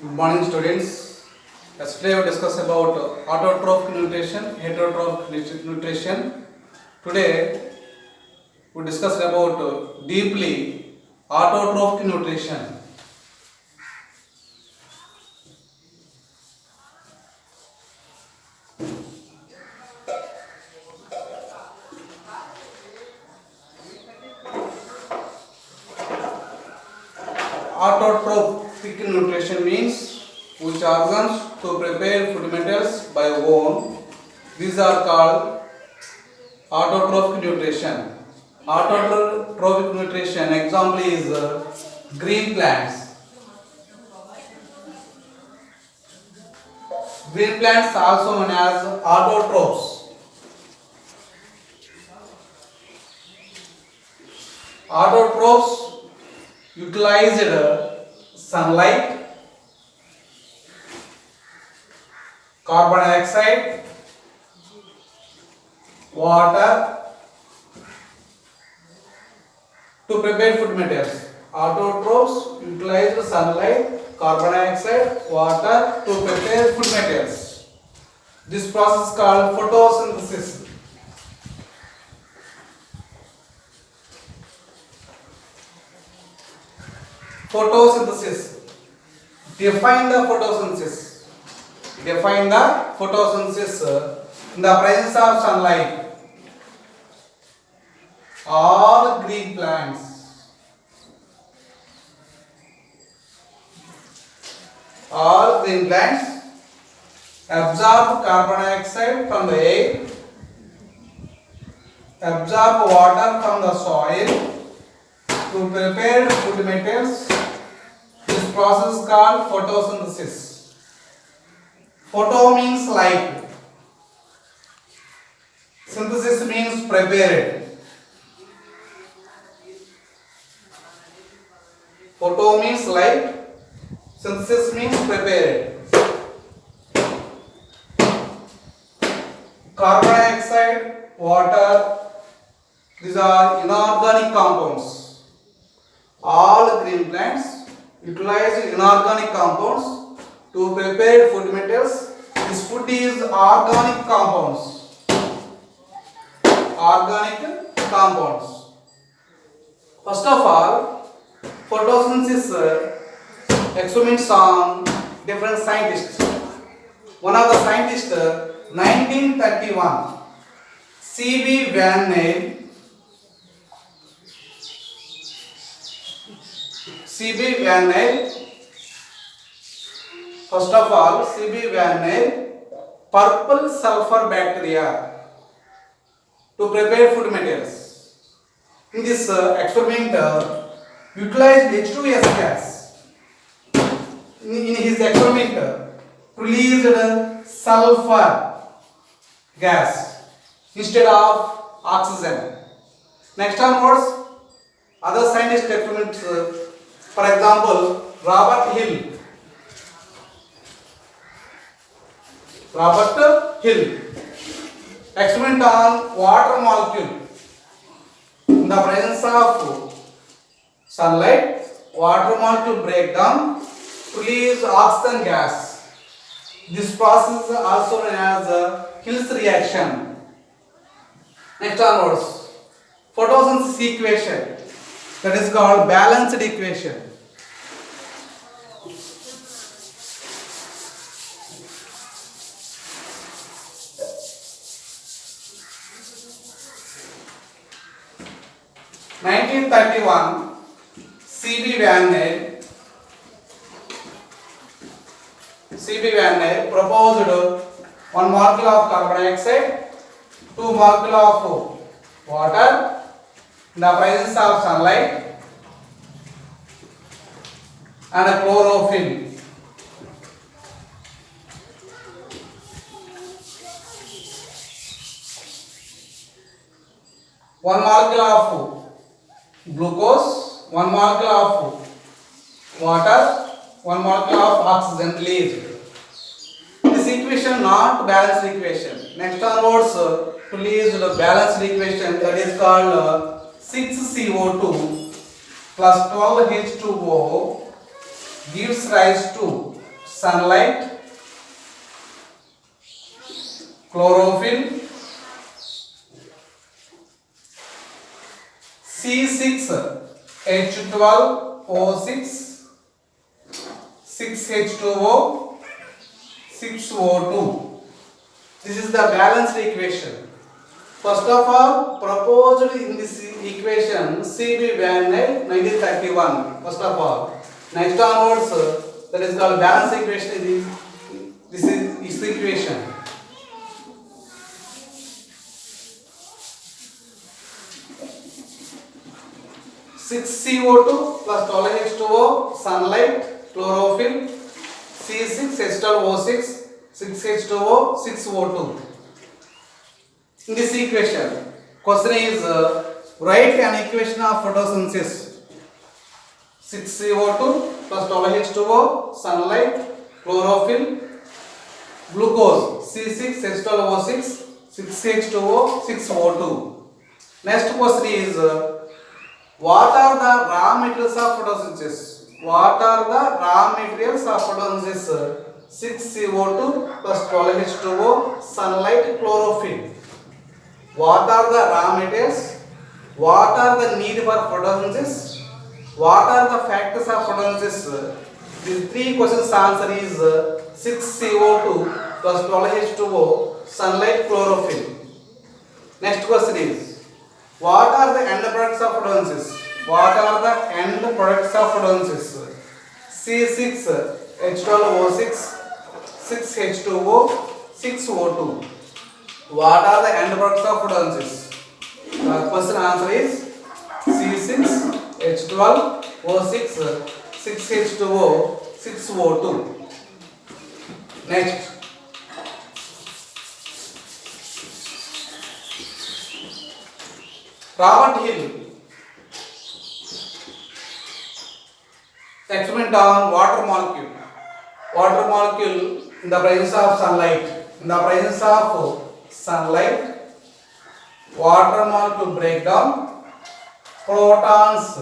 Good morning, students. Yesterday we discussed about autotrophic nutrition, heterotrophic nutrition. Today we discussed about deeply autotrophic nutrition. Autotrophic nutrition means which organs to prepare food materials by own. These are called autotrophic nutrition. Autotrophic nutrition example is green plants. Green plants also known as autotrophs. Autotrophs utilized sunlight, carbon dioxide, water to prepare food materials. Autotrophs utilize sunlight, carbon dioxide, water to prepare food materials. This process is called photosynthesis. Photosynthesis. Define the photosynthesis. Define the photosynthesis in the presence of sunlight. All green plants absorb carbon dioxide from the air, absorb water from the soil to prepare food materials. This process is called photosynthesis. Photo means light. Synthesis means prepared. Photo means light. Synthesis means prepared. Carbon dioxide, water, these are inorganic compounds. All green plants utilize inorganic compounds to prepare food materials. This food is organic compounds. Organic compounds. First of all, photosynthesis experiments on different scientists. One of the scientists, 1931, C.B. Van Nel. C.B. Van Nel. First of all, C.B. Van Nel, purple sulfur bacteria to prepare food materials. In this experiment, utilized H2S gas. In his experiment, released sulfur gas instead of oxygen. Next onwards, other scientists experiments, for example, Robert Hill. Experiment on water molecule. In the presence of sunlight, water molecule break down, release oxygen gas. This process is also known as Hill's reaction. Next onwards, photosynthesis equation, that is called balanced equation. In 1931, C.B. Van Nel proposed 1 molecule of carbon dioxide, 2 molecule of water in the presence of sunlight and a chlorophyll. One molecule of glucose, 1 molecule of water, 1 molecule of oxygen released. This equation not balanced equation. Next onwards, to release the balanced equation, that is called 6CO2 plus 12H2O gives rise to sunlight, chlorophyll, C6H12O6, 6H2O, 6O2. This is the balanced equation. First of all, proposed in this equation C.B. Van 1931. First of all, next onwards, that is called balanced equation. This is the equation. Six CO2 plus 12H2O, sunlight, chlorophyll, C6H12O6, 6H2O, 6O2. In this equation, question is write an equation of photosynthesis. 6CO2 plus 12H2O, sunlight, chlorophyll, glucose, C6H12O6, 6H2O, 6O2. Next question is what are the raw materials of photosynthesis? What are the raw materials of photosynthesis? 6CO2 plus 12H2O, sunlight, chlorophyll. What are the raw materials? What are the need for photosynthesis? What are the factors of photosynthesis? These three questions answer is 6CO2 plus 12H2O, sunlight, chlorophyll. Next question is what are the end products of photosynthesis? What are the end products of photosynthesis? C6H12O6, 6H2O, 6O2. What are the end products of photosynthesis? The question answer is C6H12O6, 6H2O, 6O2. Next. Robert Hill experiment on water molecule. Water molecule in the presence of sunlight. In the presence of sunlight, water molecule break down protons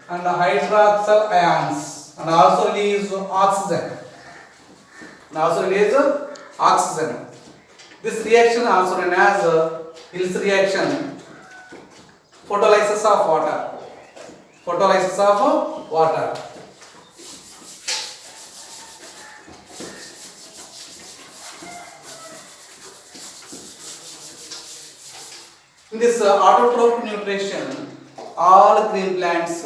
and hydroxyl ions and also release oxygen. This reaction also known as Hill's reaction. Photolysis of water. Photolysis of water. In this autotrophic nutrition, all green plants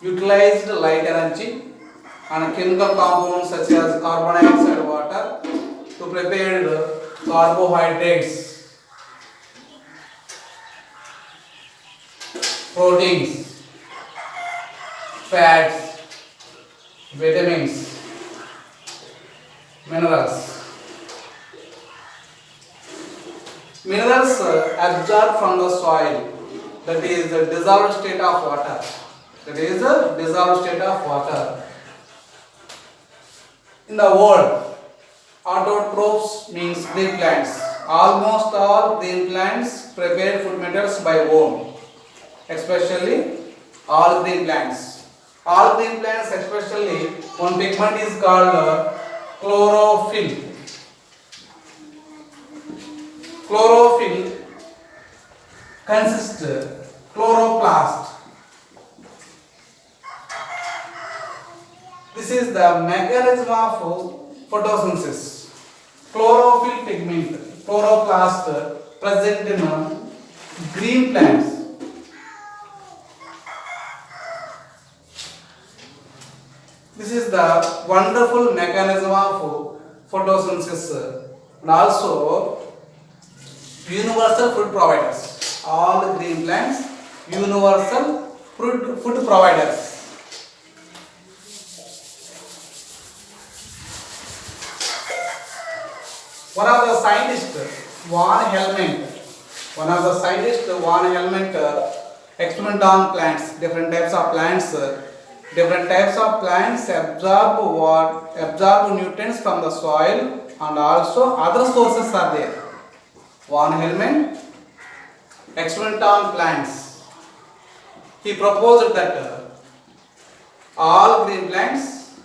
utilized light energy and chemical compounds such as carbon dioxide water to prepare carbohydrates, proteins, fats, vitamins, minerals. Minerals absorbed from the soil, that is the dissolved state of water. In the world, autotrophs means green plants. Almost all green plants prepare food methods by own. Especially all green plants. All green plants, especially one pigment is called chlorophyll. Chlorophyll consists chloroplast. This is the mechanism of photosynthesis. Chlorophyll pigment, chloroplast present in green plants. This is the wonderful mechanism of photosynthesis and also universal food providers. All green plants, universal food providers. One of the scientists, Van Helmont, experiment on plants, different types of plants. Different types of plants absorb nutrients from the soil and also other sources are there. Van Helmont experiment on plants. He proposed that all green plants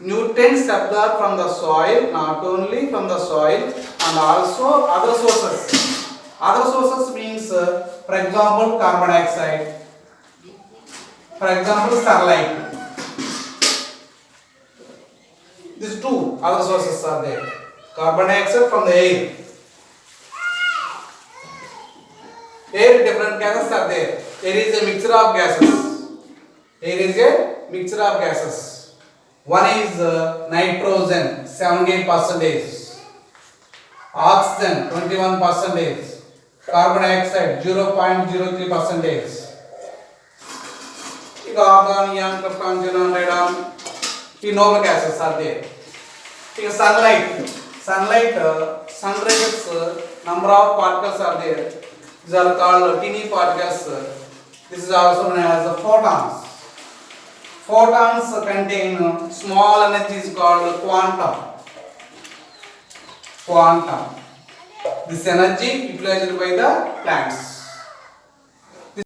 nutrients absorbed from the soil, not only from the soil and also other sources. Other sources means, for example, carbon dioxide, for example, sunlight. These two other sources are there. Carbon dioxide from the air. Air, different gases are there. Air is a mixture of gases. Air is a mixture of gases. One is nitrogen, 78%. Oxygen, 21%. Carbon dioxide, 0.03%. Argon, neon, krypton, xenon, radon. The noble gases are there. Sunlight. Sun rays, number of particles are there. These are called teeny particles. This is also known as the photons. Photons contain small energies called quantum. This energy utilized by the plants.